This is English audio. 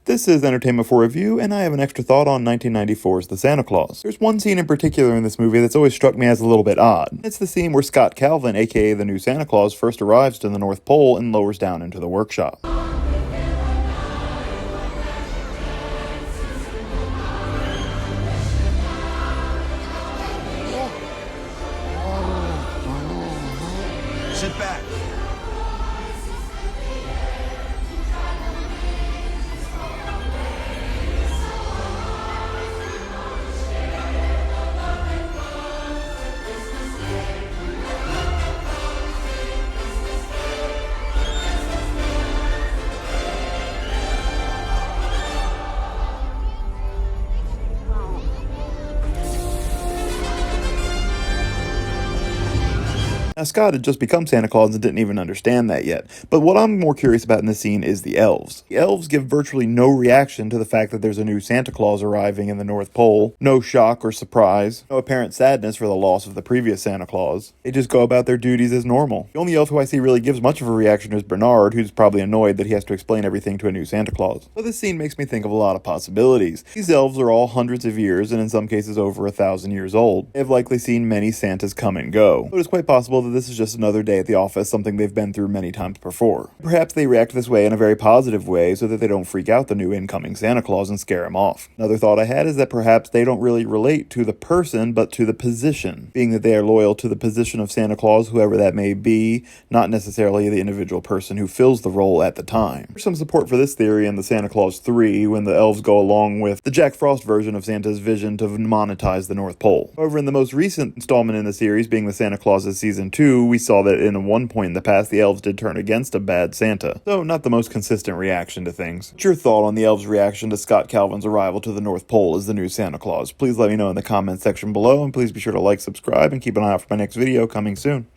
This is Entertainment for Review, and I have an extra thought on 1994's The Santa Claus. There's one scene in particular in this movie that's always struck me as a little bit odd. It's the scene where Scott Calvin, aka the new Santa Claus, first arrives to the North Pole and lowers down into the workshop. Sit back. Now, Scott had just become Santa Claus and didn't even understand that yet. But what I'm more curious about in this scene is the elves. The elves give virtually no reaction to the fact that there's a new Santa Claus arriving in the North Pole. No shock or surprise. No apparent sadness for the loss of the previous Santa Claus. They just go about their duties as normal. The only elf who I see really gives much of a reaction is Bernard, who's probably annoyed that he has to explain everything to a new Santa Claus. So this scene makes me think of a lot of possibilities. These elves are all hundreds of years, and in some cases over 1,000 years old. They have likely seen many Santas come and go. So it is quite possible that this is just another day at the office, something they've been through many times before. Perhaps they react this way in a very positive way so that they don't freak out the new incoming Santa Claus and scare him off. Another thought I had is that perhaps they don't really relate to the person, but to the position, being that they are loyal to the position of Santa Claus, whoever that may be, not necessarily the individual person who fills the role at the time. There's some support for this theory in the Santa Claus 3, when the elves go along with the Jack Frost version of Santa's vision to monetize the North Pole. However, in the most recent installment in the series, being the Santa Clauses Season 2, we saw that in one point in the past, the elves did turn against a bad Santa. So, not the most consistent reaction to things. What's your thought on the elves' reaction to Scott Calvin's arrival to the North Pole as the new Santa Claus? Please let me know in the comments section below, and please be sure to like, subscribe, and keep an eye out for my next video coming soon.